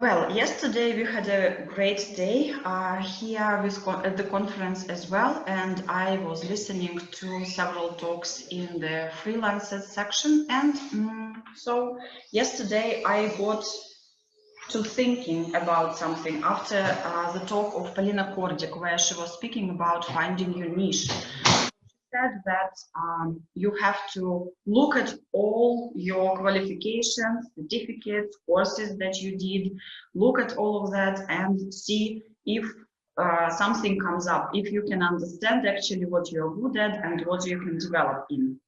Well, yesterday we had a great day here at the conference as well, and I was listening to several talks in the freelancers section. And so yesterday I got to thinking about something after the talk of Polina Kordik, where she was speaking about finding your niche. Said that you have to look at all your qualifications, certificates, courses that you did, look at all of that and see if something comes up, if you can understand actually what you're good at and what you can develop in.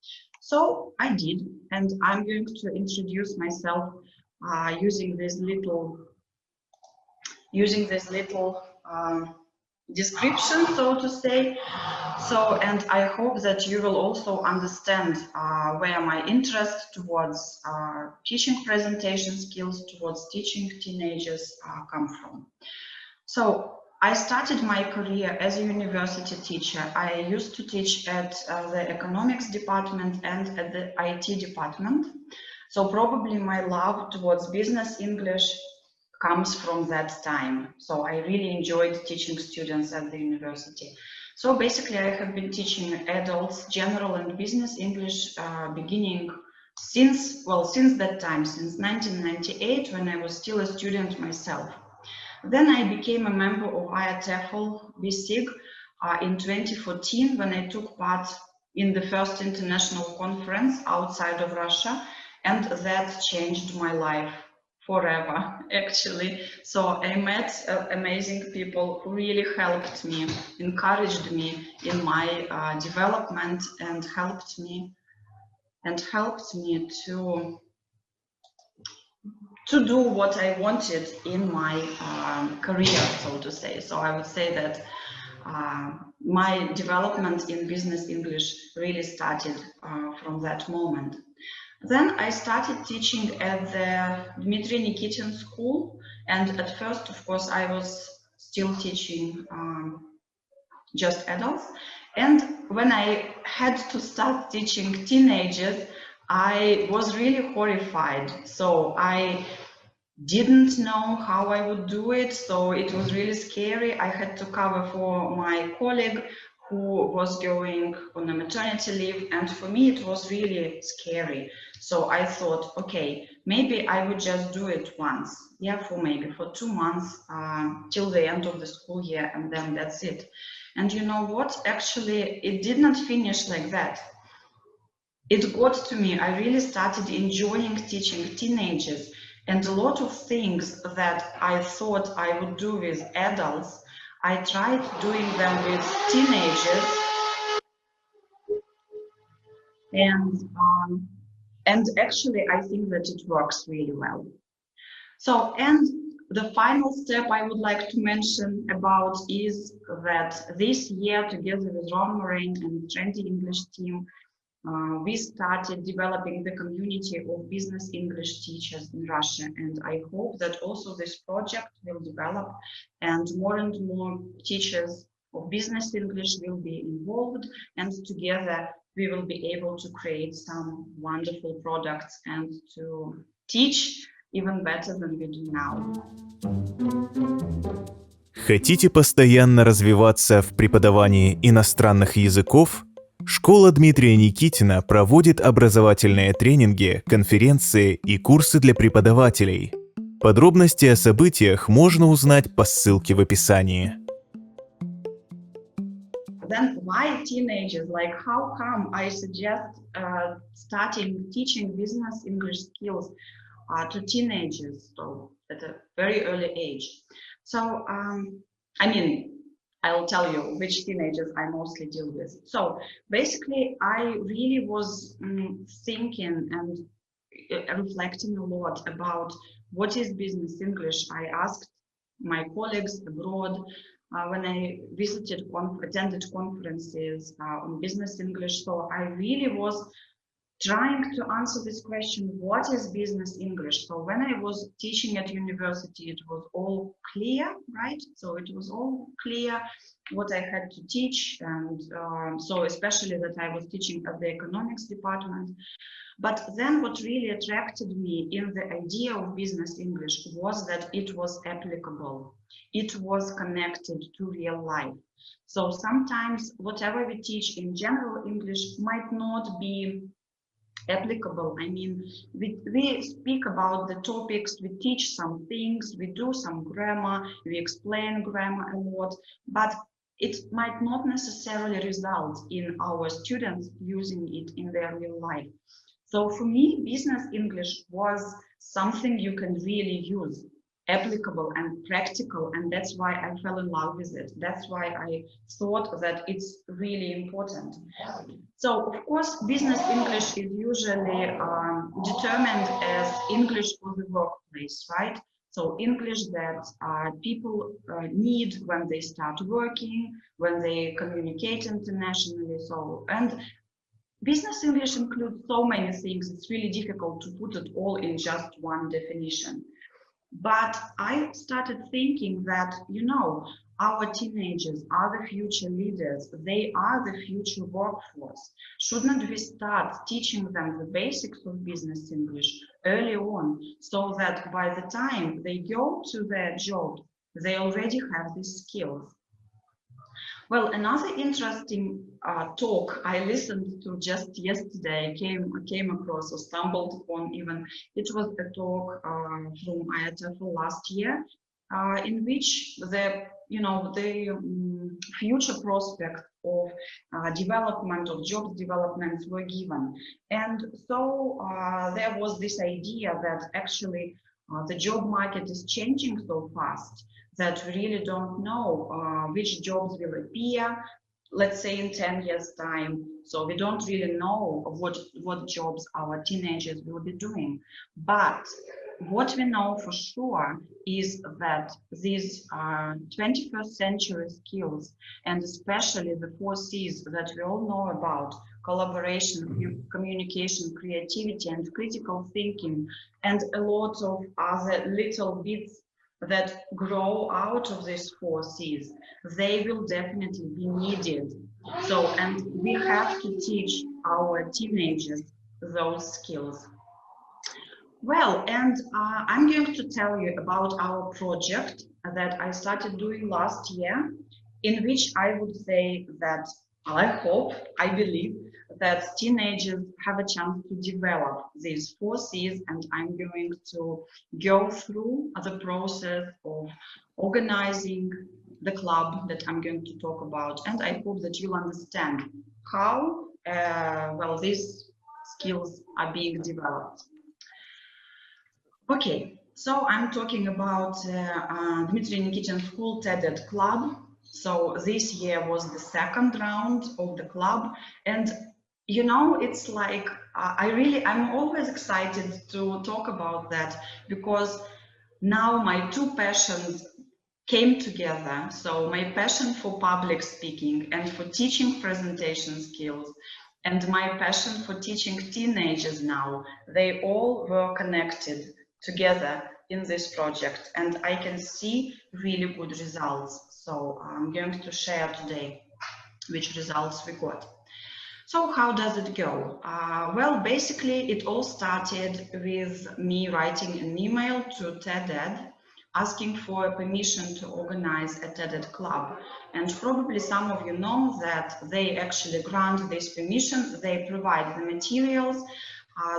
So I did, and I'm going to introduce myself using this little description, so to say. So, and I hope that you will also understand where my interest towards teaching presentation skills, towards teaching teenagers come from. So, I started my career as a university teacher. I used to teach at the economics department and at the IT department. So probably my love towards business English comes from that time. So I really enjoyed teaching students at the university. So basically I have been teaching adults general and business English beginning since that time, since 1998, when I was still a student myself. Then I became a member of IATEFL BSIG in 2014 when I took part in the first international conference outside of Russia, and that changed my life forever, actually. So I met amazing people who really helped me, encouraged me in my development, and helped me to do what I wanted in my career, so to say. So I would say that my development in business English really started from that moment. Then I started teaching at the Dmitry Nikitin School, and at first, of course, I was still teaching just adults. And when I had to start teaching teenagers, I was really horrified. So I didn't know how I would do it, so it was really scary. I had to cover for my colleague who was going on a maternity leave, and for me it was really scary. So I thought, okay, maybe I would just do it once, for 2 months till the end of the school year, and then that's it. And you know what? Actually, it did not finish like that. It got to me. I really started enjoying teaching teenagers. And a lot of things that I thought I would do with adults, I tried doing them with teenagers. And actually, I think that it works really well. So, and the final step I would like to mention about is that this year, together with Ron Moraine and Trendy English team, we started developing the community of business English teachers in Russia, and I hope that also this project will develop and more teachers of business English will be involved, and together we will be able to create some wonderful products and to teach even better than we do now. Хотите постоянно развиваться в преподавании иностранных языков? Школа Дмитрия Никитина проводит образовательные тренинги, конференции и курсы для преподавателей. Подробности о событиях можно узнать по ссылке в описании. Then why teenagers? Like, how come I suggest starting teaching business English skills to teenagers, so at a very early age? So, I'll tell you which teenagers I mostly deal with. So basically, I really was thinking and reflecting a lot about what is business English. I asked my colleagues abroad when I attended conferences on business English. So I really was trying to answer this question, what is business English? So when I was teaching at university, it was all clear, right? So it was all clear what I had to teach. And so especially that I was teaching at the economics department. But then what really attracted me in the idea of business English was that it was applicable. It was connected to real life. So sometimes whatever we teach in general English might not be applicable. I mean, we speak about the topics, we teach some things, we do some grammar, we explain grammar a lot, but it might not necessarily result in our students using it in their real life. So for me, business English was something you can really use, applicable and practical, and that's why I fell in love with it. That's why I thought that it's really important. So of course, business English is usually determined as English for the workplace, right? So English that people need when they start working, when they communicate internationally. So, and business English includes so many things, it's really difficult to put it all in just one definition. But I started thinking that, you know, our teenagers are the future leaders, they are the future workforce. Shouldn't we start teaching them the basics of business English early on, so that by the time they go to their job, they already have these skills? Well, another interesting talk I listened to just yesterday, came across or stumbled upon even, it was a talk from IATFL last year, in which the future prospect of development of jobs developments were given. And so there was this idea that actually the job market is changing so fast that we really don't know which jobs will appear, let's say in 10 years time. So we don't really know what jobs our teenagers will be doing. But what we know for sure is that these 21st century skills, and especially the 4 C's that we all know about, collaboration, communication, creativity, and critical thinking, and a lot of other little bits that grow out of these 4 C's, they will definitely be needed. So, and we have to teach our teenagers those skills. Well, and I'm going to tell you about our project that I started doing last year, in which I would say that I hope, I believe that teenagers have a chance to develop these 4 C's, and I'm going to go through the process of organizing the club that I'm going to talk about, and I hope that you'll understand how well these skills are being developed. Okay, so I'm talking about Dmitry Nikitin School TED Club. So this year was the 2nd round of the club, and you know, it's like I'm always excited to talk about that, because now my 2 passions came together. So my passion for public speaking and for teaching presentation skills, and my passion for teaching teenagers now, they all were connected together in this project, and I can see really good results. So I'm going to share today which results we got. So how does it go? Well, basically it all started with me writing an email to TED asking for permission to organize a TED club. And probably some of you know that they actually grant this permission, they provide the materials.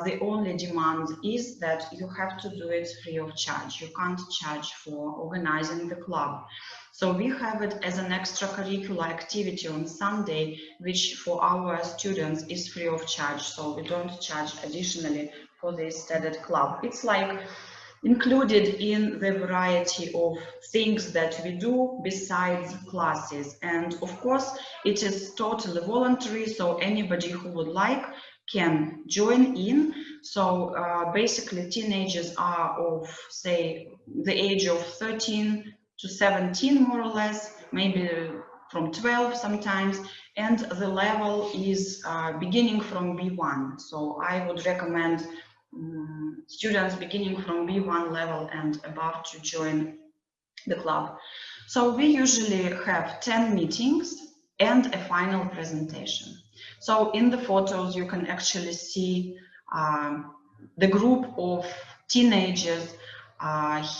The only demand is that you have to do it free of charge. You can't charge for organizing the club. So we have it as an extracurricular activity on Sunday, which for our students is free of charge. So we don't charge additionally for this TED club. It's like included in the variety of things that we do besides classes. And of course, it is totally voluntary, so anybody who would like can join in. So basically teenagers are of, say, the age of 13 to 17 more or less, maybe from 12 sometimes, and the level is beginning from B1. So I would recommend students beginning from B1 level and above to join the club. So we usually have 10 meetings and a final presentation. So in the photos you can actually see the group of teenagers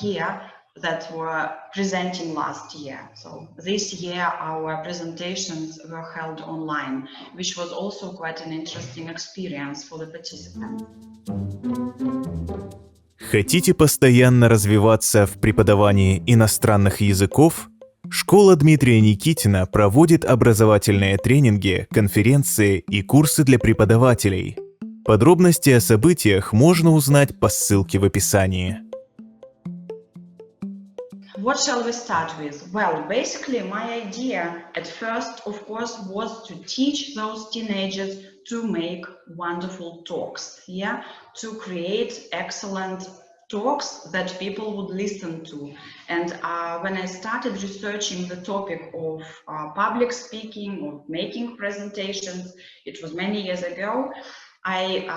here that were presenting last year. So this year our presentations were held online, which was also quite an interesting experience for the participants. Хотите постоянно развиваться в преподавании иностранных языков? Школа Дмитрия Никитина проводит образовательные тренинги, конференции и курсы для преподавателей. Подробности о событиях можно узнать по ссылке в описании. What shall we start with? Well, basically my idea at first, of course, was to teach those teenagers to make wonderful talks, yeah, to create excellent talks that people would listen to. And when I started researching the topic of public speaking, of making presentations, it was many years ago, I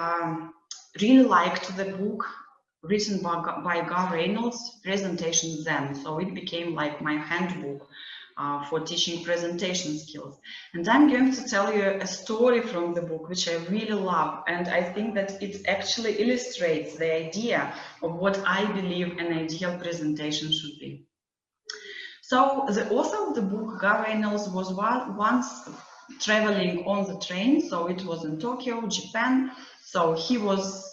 really liked the book written by Gar Reynolds, Presentation Zen. So it became like my handbook for teaching presentation skills. And I'm going to tell you a story from the book, which I really love. And I think that it actually illustrates the idea of what I believe an ideal presentation should be. So the author of the book, Gar Reynolds, was once traveling on the train. So it was in Tokyo, Japan. So he was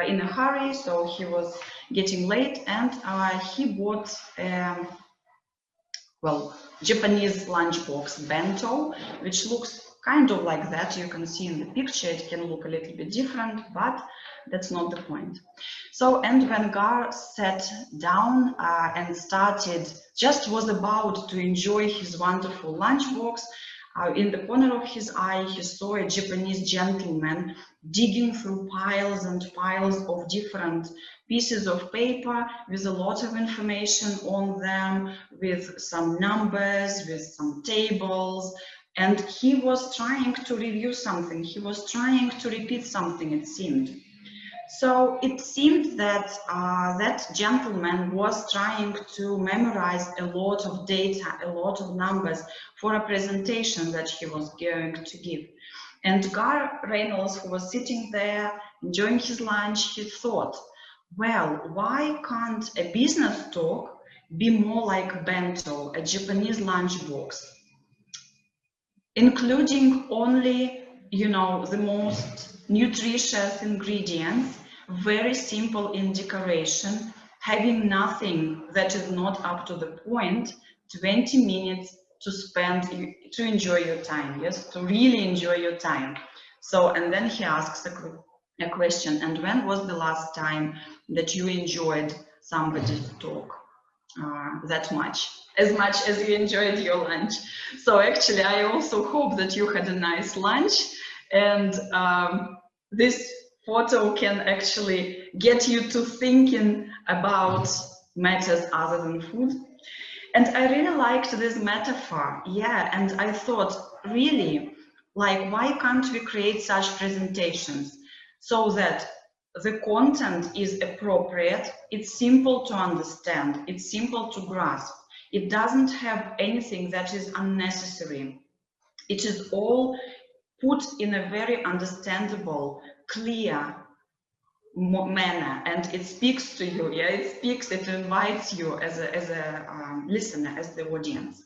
in a hurry, so he was getting late, and he bought Japanese lunchbox bento, which looks kind of like that. You can see in the picture it can look a little bit different, but that's not the point. So, and when Gar sat down and just was about to enjoy his wonderful lunchbox, in the corner of his eye, he saw a Japanese gentleman digging through piles and piles of different pieces of paper with a lot of information on them, with some numbers, with some tables, and he was trying to review something. He was trying to repeat something, it seemed. So it seemed that that gentleman was trying to memorize a lot of data, a lot of numbers for a presentation that he was going to give. And Gar Reynolds, who was sitting there enjoying his lunch, he thought, well, why can't a business talk be more like bento, a Japanese lunchbox, including only, you know, the most nutritious ingredients, very simple in decoration, having nothing that is not up to the point, 20 minutes to spend, to enjoy your time, yes, to really enjoy your time. So, and then he asks a question, and when was the last time that you enjoyed somebody's talk that much as you enjoyed your lunch? So actually, I also hope that you had a nice lunch, and this photo can actually get you to thinking about matters other than food. And I really liked this metaphor, yeah, and I thought, really, like, why can't we create such presentations so that the content is appropriate, it's simple to understand, it's simple to grasp, it doesn't have anything that is unnecessary, it is all put in a very understandable, clear manner, and it speaks to you, yeah, it invites you as a listener, as the audience.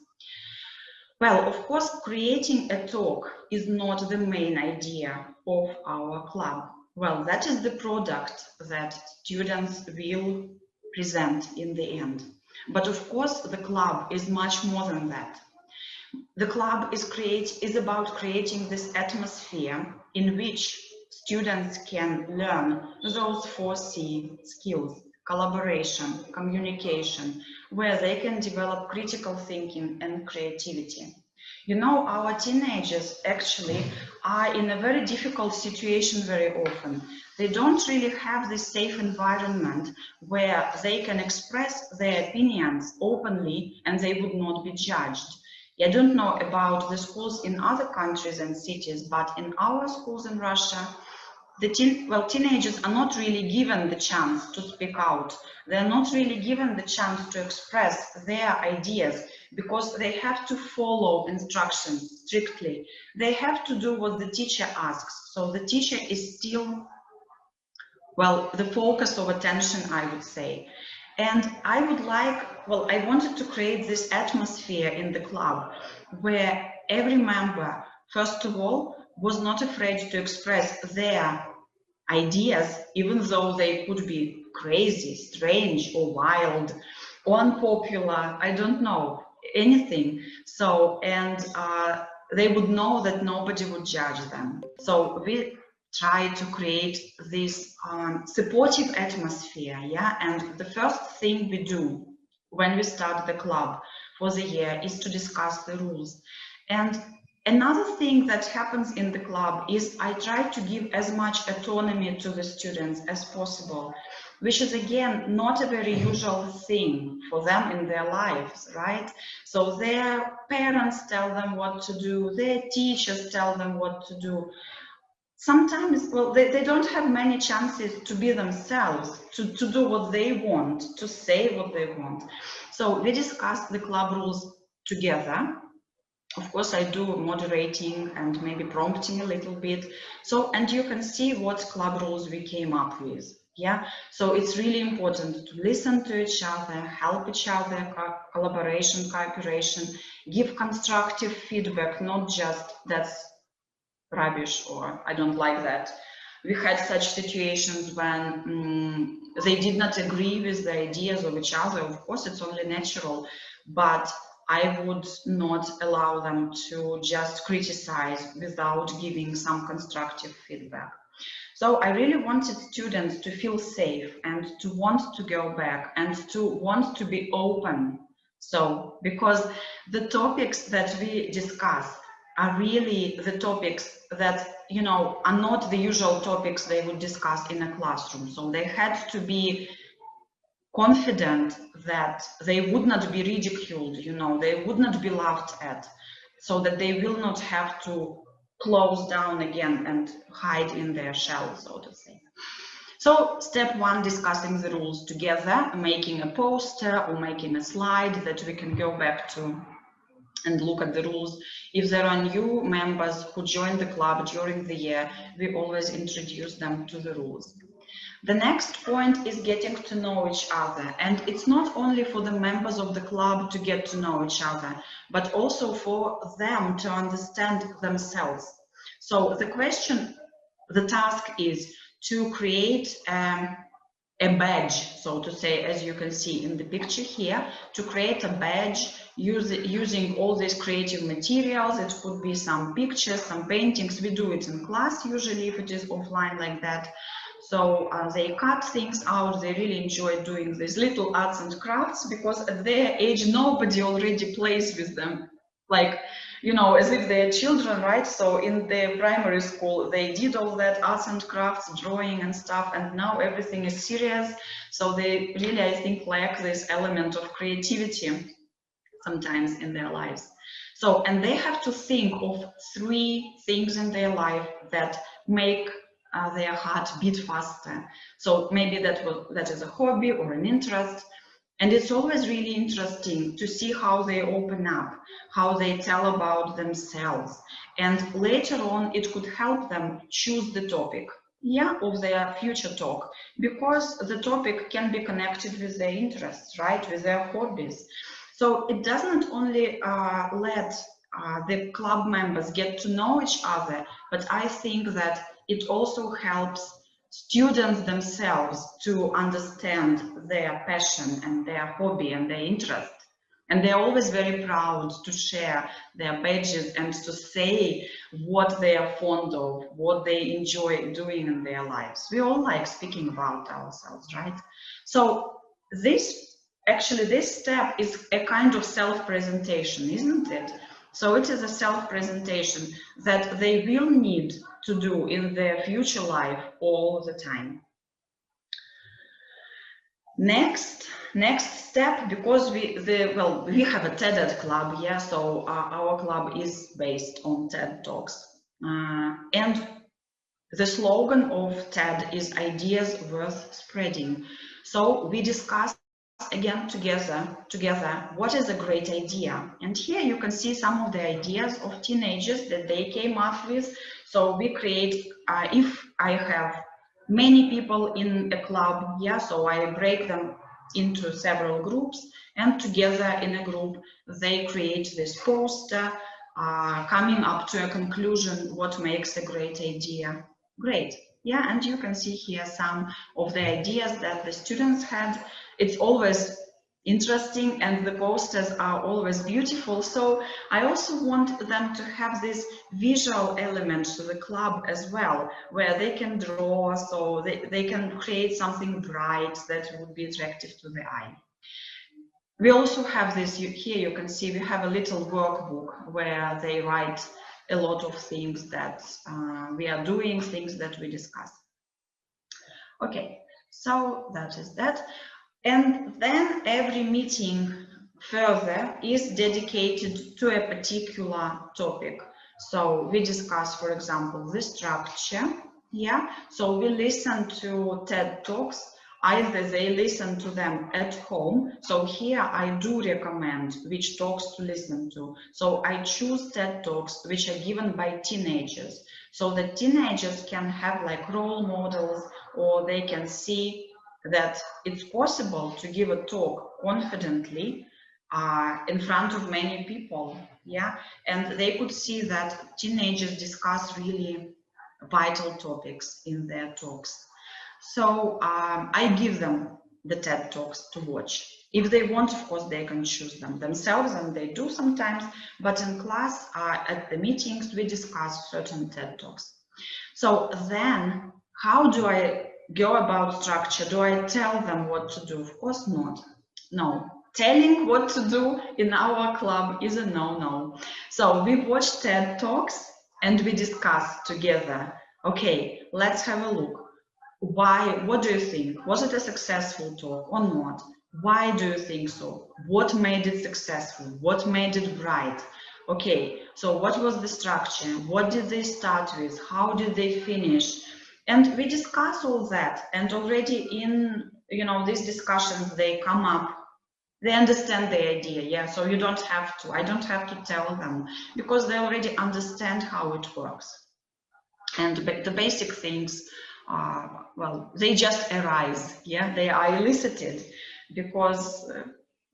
Well, of course, creating a talk is not the main idea of our club. Well, that is the product that students will present in the end. But of course, the club is much more than that. The club is about creating this atmosphere in which students can learn those 4C skills: collaboration, communication, where they can develop critical thinking and creativity. You know, our teenagers actually are in a very difficult situation very often. They don't really have this safe environment where they can express their opinions openly and they would not be judged. I don't know about the schools in other countries and cities, but in our schools in Russia, teenagers are not really given the chance to speak out. They're not really given the chance to express their ideas because they have to follow instructions strictly. They have to do what the teacher asks. So the teacher is still, well, the focus of attention, I would say. And I would like, well, I wanted to create this atmosphere in the club where every member, first of all, was not afraid to express their ideas, even though they could be crazy, strange, or wild, or unpopular, I don't know, anything. So, and they would know that nobody would judge them. So we try to create this supportive atmosphere, yeah? And the first thing we do when we start the club for the year is to discuss the rules. And another thing that happens in the club is I try to give as much autonomy to the students as possible, which is again not a very usual thing for them in their lives, right? So their parents tell them what to do, their teachers tell them what to do. Sometimes, well, they don't have many chances to be themselves, to do what they want, to say what they want. So we discuss the club rules together. Of course, I do moderating and maybe prompting a little bit. So, and you can see what club rules we came up with. Yeah, so it's really important to listen to each other, help each other, collaboration, cooperation, give constructive feedback, not just that's rubbish or I don't like that. We had such situations when they did not agree with the ideas of each other. Of course, it's only natural, but I would not allow them to just criticize without giving some constructive feedback. So I really wanted students to feel safe and to want to go back and to want to be open. So, because the topics that we discuss are really the topics that, you know, are not the usual topics they would discuss in a classroom. So they had to be confident that they would not be ridiculed, you know, they would not be laughed at, so that they will not have to close down again and hide in their shell, so to say. So step one, discussing the rules together, making a poster or making a slide that we can go back to and look at the rules. If there are new members who join the club during the year, we always introduce them to the rules. The next point is getting to know each other. And it's not only for the members of the club to get to know each other, but also for them to understand themselves. So the task is to create a badge, so to say, as you can see in the picture here, to create a badge using all these creative materials. It could be some pictures, some paintings. We do it in class usually if it is offline like that. So they cut things out. They really enjoy doing these little arts and crafts because at their age nobody already plays with them, like, you know, as if they're children, right? So in their primary school they did all that arts and crafts, drawing and stuff, and now everything is serious. So they really, I think, lack this element of creativity sometimes in their lives. So, and they have to think of 3 things in their life that make their heart beat faster. So maybe that is a hobby or an interest. And it's always really interesting to see how they open up, how they tell about themselves. And later on, it could help them choose the topic, yeah, of their future talk, because the topic can be connected with their interests, right, with their hobbies. So it doesn't only let the club members get to know each other, but I think that it also helps students themselves to understand their passion and their hobby and their interest. And they're always very proud to share their badges and to say what they are fond of, what they enjoy doing in their lives. We all like speaking about ourselves, right? So this step is a kind of self-presentation, isn't it? So it is a self-presentation that they will need to do in their future life all the time. Next step, because we have a TED club, yeah, so our club is based on TED Talks, and the slogan of TED is ideas worth spreading. So we discuss again together what is a great idea, and here you can see some of the ideas of teenagers that they came up with. So we create, if I have many people in a club, yeah, so I break them into several groups, and together in a group they create this poster, coming up to a conclusion what makes a great idea great. Yeah, and you can see here some of the ideas that the students had. It's always interesting and the posters are always beautiful, so I also want them to have this visual element to the club as well, where they can draw, so they can create something bright that would be attractive to the eye. We also have this, here you can see we have a little workbook where they write a lot of things that we are doing, things that we discuss. Okay, so that is that. And then every meeting further is dedicated to a particular topic. So we discuss, for example, the structure. Yeah, so we listen to TED Talks. Either they listen to them at home. So here I do recommend which talks to listen to. So I choose TED Talks which are given by teenagers. So the teenagers can have like role models, or they can see that it's possible to give a talk confidently in front of many people. Yeah, and they could see that teenagers discuss really vital topics in their talks. So I give them the TED Talks to watch. If they want, of course, they can choose them themselves, and they do sometimes, but in class, at the meetings, we discuss certain TED Talks. So then, how do I go about structure? Do I tell them what to do? Of course not. No. Telling what to do in our club is a no-no. So we watch TED Talks and we discuss together. Okay, let's have a look. Why? What do you think? Was it a successful talk or not? Why do you think so? What made it successful? What made it bright? Okay, so what was the structure? What did they start with? How did they finish? And we discuss all that, and already in these discussions they come up, they understand the idea. Yeah, so you don't have to, I don't have to tell them, because they already understand how it works. And the basic things, well, they just arise. Yeah, they are elicited, because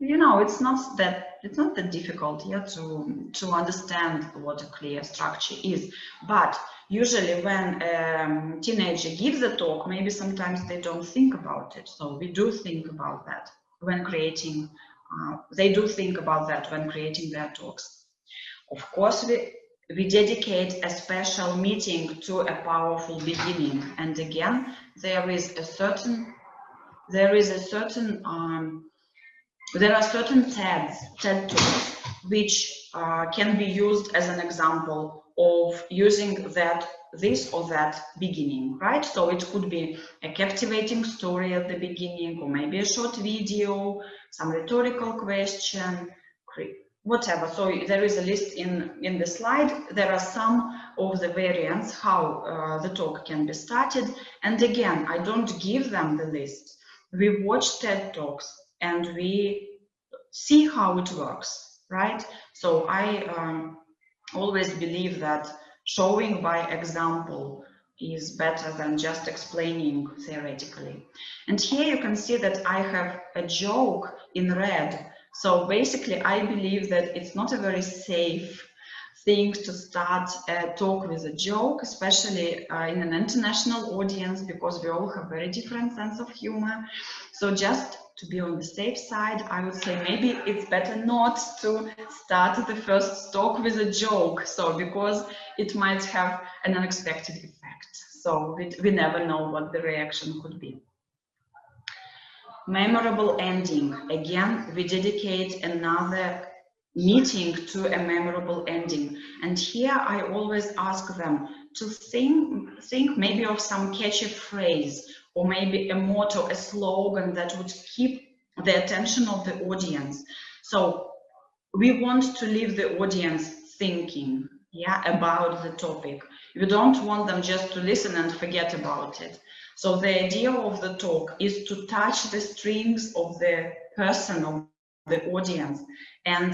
it's not that difficult, yeah, to understand what a clear structure is. But usually when a teenager gives a talk, maybe sometimes they don't think about it. So we do think about that when creating, they do think about that when creating their talks. Of course, we dedicate a special meeting to a powerful beginning. And again, there are certain TED Talks which can be used as an example of using this or that beginning, right? So it could be a captivating story at the beginning, or maybe a short video, some rhetorical question, whatever. So there is a list in the slide. There are some of the variants how the talk can be started. And again, I don't give them the list. We watch TED Talks and we see how it works, right? So I always believe that showing by example is better than just explaining theoretically. And here you can see that I have a joke in red. So basically, I believe that it's not a very safe thing to start a talk with a joke, especially in an international audience, because we all have very different sense of humor. So just to be on the safe side, I would say maybe it's better not to start the first talk with a joke. So because it might have an unexpected effect. So we never know what the reaction could be. Memorable ending. Again, we dedicate another meeting to a memorable ending. And here I always ask them to think maybe of some catchy phrase or maybe a motto, a slogan that would keep the attention of the audience. So we want to leave the audience thinking, yeah, about the topic. We don't want them just to listen and forget about it. So the idea of the talk is to touch the strings of the person, of the audience, and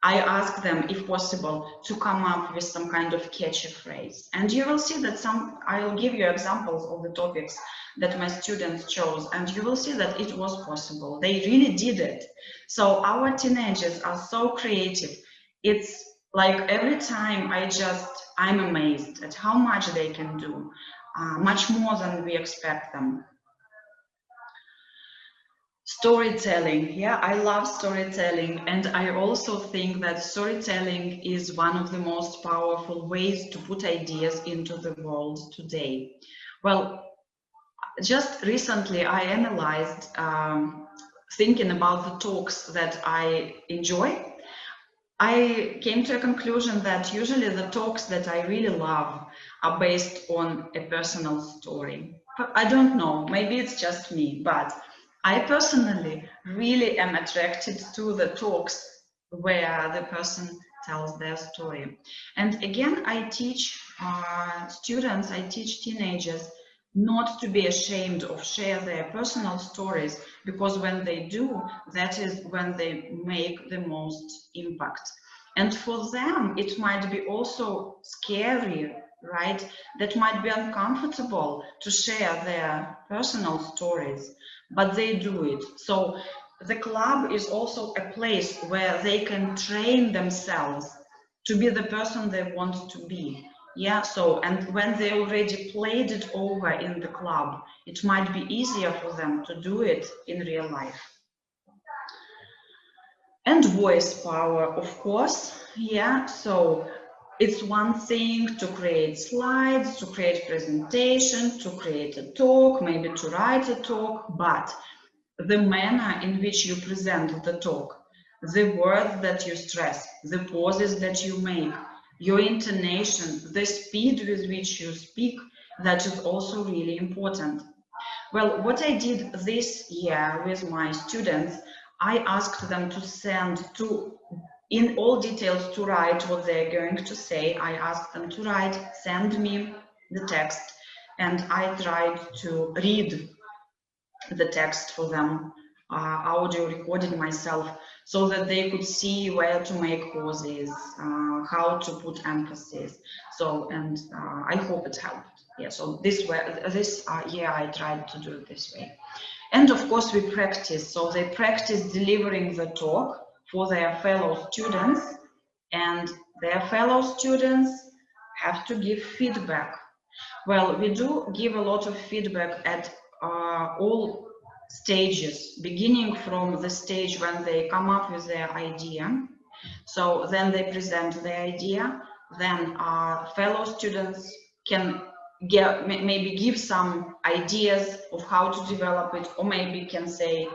I ask them, if possible, to come up with some kind of catchy phrase. And you will see that I'll give you examples of the topics that my students chose, and you will see that it was possible. They really did it. So our teenagers are so creative. It's like every time I'm amazed at how much they can do, much more than we expect them. Storytelling, yeah, I love storytelling, and I also think that storytelling is one of the most powerful ways to put ideas into the world today. Well, just recently I analyzed, thinking about the talks that I enjoy. I came to a conclusion that usually the talks that I really love are based on a personal story. I don't know, maybe it's just me, but I personally really am attracted to the talks where the person tells their story. And again, I teach students, I teach teenagers not to be ashamed of share their personal stories, because when they do, that is when they make the most impact. And for them, it might be also scary, right? That might be uncomfortable to share their personal stories, but they do it. So the club is also a place where they can train themselves to be the person they want to be. Yeah, so, and when they already played it over in the club, it might be easier for them to do it in real life. And voice power, of course, yeah, so it's one thing to create slides, to create presentation, to create a talk, maybe to write a talk, but the manner in which you present the talk, the words that you stress, the pauses that you make, your intonation, the speed with which you speak, that is also really important. Well, what I did this year with my students, I asked them to send in all details, to write what they're going to say. I asked them to write, send me the text, and I tried to read the text for them, audio recording myself, so that they could see where to make pauses, how to put emphasis. So, and I hope it helped. Yeah, so this year I tried to do it this way. And of course we practice. So they practice delivering the talk for their fellow students, and their fellow students have to give feedback. Well, we do give a lot of feedback at all stages, beginning from the stage when they come up with their idea. So then they present the idea, then our fellow students can maybe give some ideas of how to develop it, or maybe can say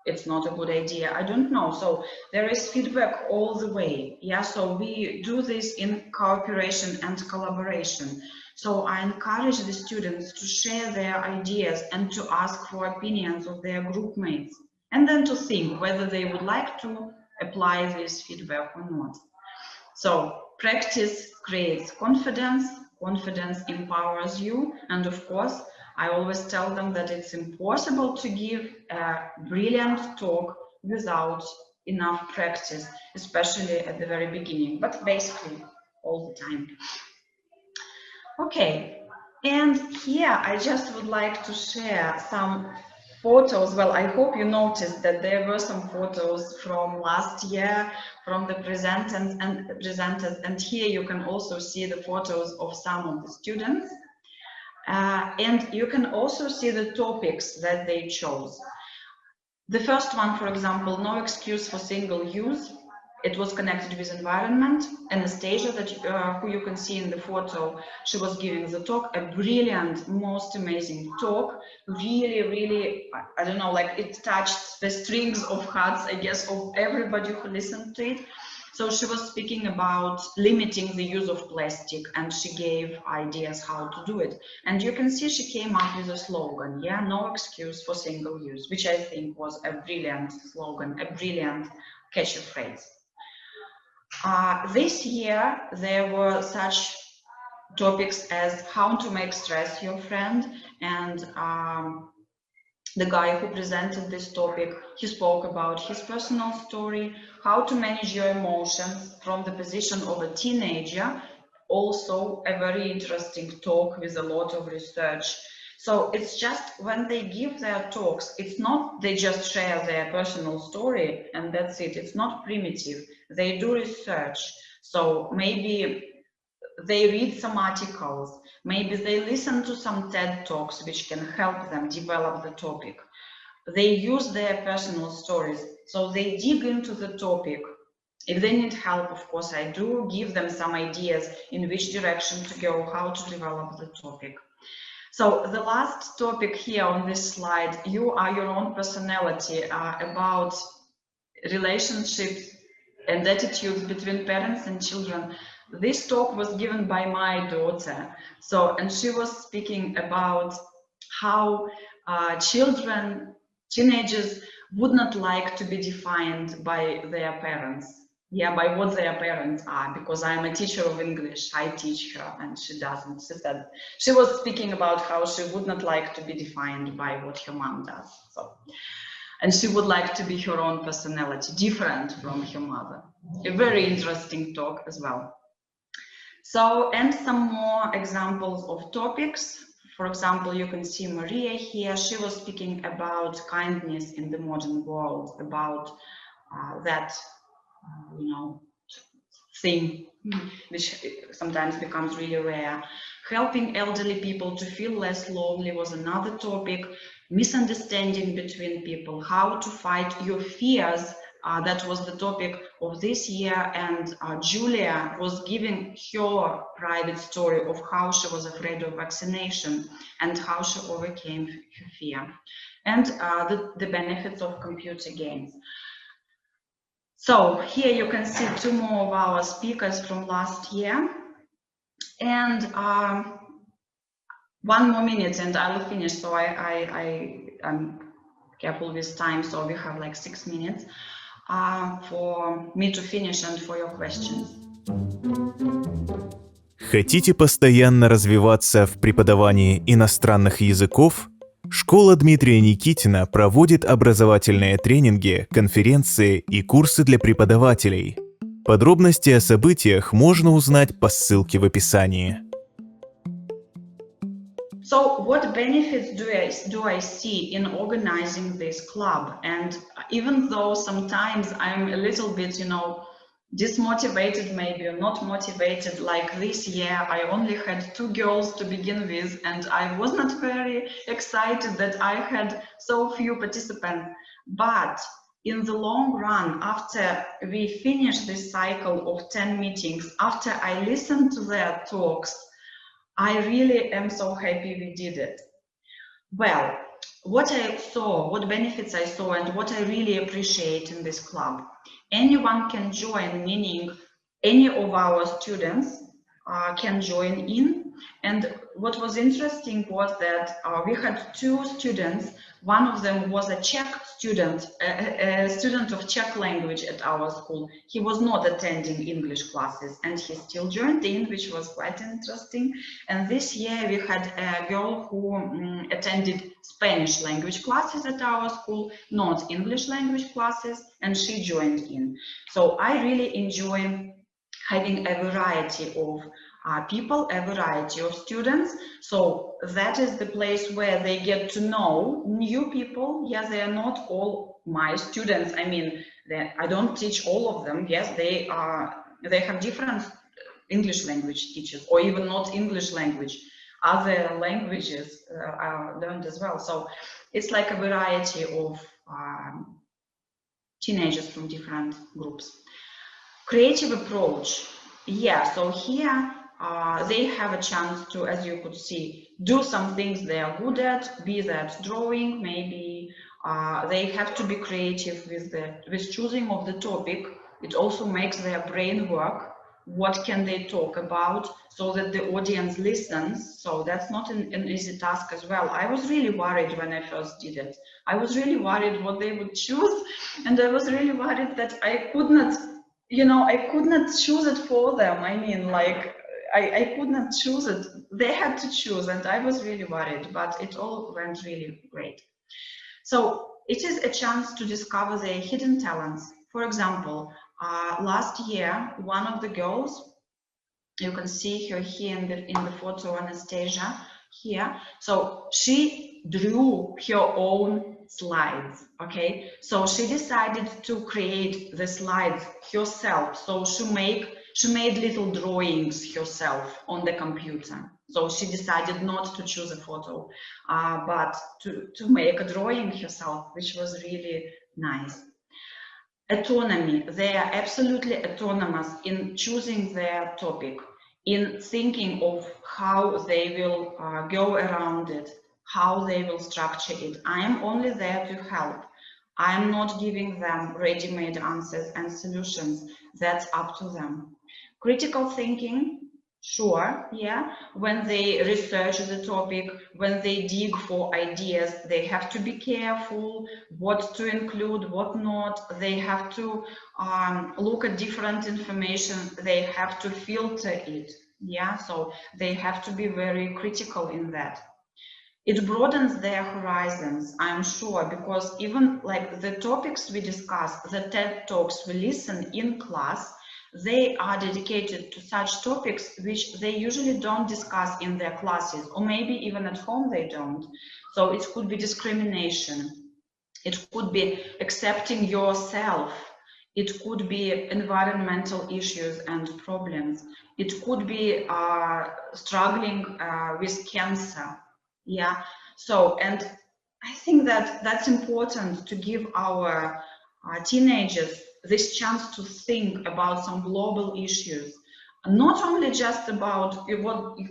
it's not a good idea. I don't know. So there is feedback all the way. Yeah, so we do this in cooperation and collaboration. So I encourage the students to share their ideas and to ask for opinions of their group mates, and then to think whether they would like to apply this feedback or not. So practice creates confidence, confidence empowers you, and of course, I always tell them that it's impossible to give a brilliant talk without enough practice, especially at the very beginning, but basically all the time. Okay, and here I just would like to share some photos. Well, I hope you noticed that there were some photos from last year from the presenters, and here you can also see the photos of some of the students. And you can also see the topics that they chose. The first one, for example, no excuse for single use. It was connected with environment. Anastasia, who you can see in the photo, she was giving the talk, a brilliant, most amazing talk. Really, really, I don't know, like it touched the strings of hearts, I guess, of everybody who listened to it. So she was speaking about limiting the use of plastic, and she gave ideas how to do it. And you can see she came up with a slogan, yeah, no excuse for single use, which I think was a brilliant slogan, a brilliant catchy phrase. This year, there were such topics as how to make stress your friend, and the guy who presented this topic, he spoke about his personal story, how to manage your emotions from the position of a teenager, also a very interesting talk with a lot of research. So it's just when they give their talks, it's not they just share their personal story and that's it. It's not primitive. They do research. So maybe they read some articles, maybe they listen to some TED Talks which can help them develop the topic. They use their personal stories, so they dig into the topic. If they need help, of course, I do give them some ideas in which direction to go, how to develop the topic. So the last topic here on this slide, you are your own personality, about relationships and attitudes between parents and children. This talk was given by my daughter. So, and she was speaking about how teenagers would not like to be defined by their parents. Yeah, by what their parents are, because I'm a teacher of English, I teach her and she doesn't. She said, she was speaking about how she would not like to be defined by what her mom does. So, and she would like to be her own personality, different from her mother. A very interesting talk as well. So, and some more examples of topics. For example, you can see Maria here. She was speaking about kindness in the modern world, about that, thing which sometimes becomes really rare. Helping elderly people to feel less lonely was another topic. Misunderstanding between people, how to fight your fears. That was the topic of this year, and Julia was giving her private story of how she was afraid of vaccination and how she overcame her fear, and the benefits of computer games. So here you can see two more of our speakers from last year, and one more minute and I will finish. So I'm careful with time, so we have like 6 minutes for me to finish and for your questions. Хотите постоянно развиваться в преподавании иностранных языков? Школа Дмитрия Никитина проводит образовательные тренинги, конференции и курсы для преподавателей. Подробности о событиях можно узнать по ссылке в описании. So what benefits do I see in organizing this club? And even though sometimes I'm a little bit, dismotivated, maybe, or not motivated, like this year, I only had 2 girls to begin with, and I was not very excited that I had so few participants. But in the long run, after we finish this cycle of 10 meetings, after I listened to their talks, I really am so happy we did it. Well, what I saw, what benefits I saw, and what I really appreciate in this club. Anyone can join, meaning any of our students can join in. And what was interesting was that we had 2 students. One of them was a Czech student, a student of Czech language at our school. He was not attending English classes and he still joined in, which was quite interesting. And this year we had a girl who attended Spanish language classes at our school, not English language classes, and she joined in. So I really enjoy having a variety of people, a variety of students. So that is the place where they get to know new people. Yes, they are not all my students. I mean, I don't teach all of them. Yes, they have different English language teachers, or even not English language. Other languages are learned as well. So it's like a variety of teenagers from different groups. Creative approach. Yeah, so here they have a chance to, as you could see, do some things they are good at, be that drawing, maybe they have to be creative with choosing of the topic, It also makes their brain work. What can they talk about so that the audience listens? So that's not an easy task as well. I was really worried when I first did it. I was really worried what they would choose, and I was really worried that I could not, you know, I could not choose it for them. I mean, like, I could not choose it. They had to choose, and I was really worried, but it all went really great. So it is a chance to discover their hidden talents. For example, last year, one of the girls, you can see her here in the photo, Anastasia, here. So she drew her own slides, okay? So she decided to create the slides herself. So she made little drawings herself on the computer. So she decided not to choose a photo, but to make a drawing herself, which was really nice. Autonomy. They are absolutely autonomous in choosing their topic, in thinking of how they will go around it, how they will structure it. I am only there to help. I am not giving them ready-made answers and solutions. That's up to them. Critical thinking. Sure, yeah. When they research the topic, when they dig for ideas, they have to be careful what to include, what not. They have to look at different information. They have to filter it. Yeah, so they have to be very critical in that. It broadens their horizons, I'm sure, because even like the topics we discuss, the TED Talks we listen in class, they are dedicated to such topics which they usually don't discuss in their classes, or maybe even at home they don't. So it could be discrimination. It could be accepting yourself. It could be environmental issues and problems. It could be struggling with cancer. Yeah. So, and I think that that's important to give our teenagers this chance to think about some global issues, not only just about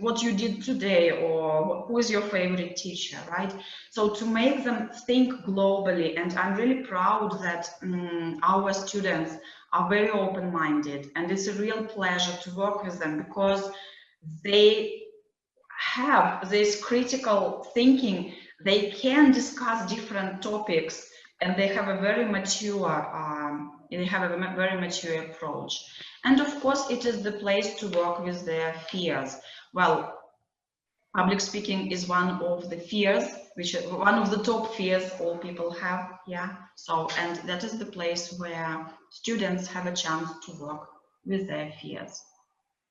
what you did today or who is your favorite teacher, right? So to make them think globally, and I'm really proud that our students are very open-minded, and it's a real pleasure to work with them because they have this critical thinking. They can discuss different topics, and they have a very mature approach. And of course, it is the place to work with their fears. Well, public speaking is one of the fears, which is one of the top fears all people have. Yeah. So, and that is the place where students have a chance to work with their fears.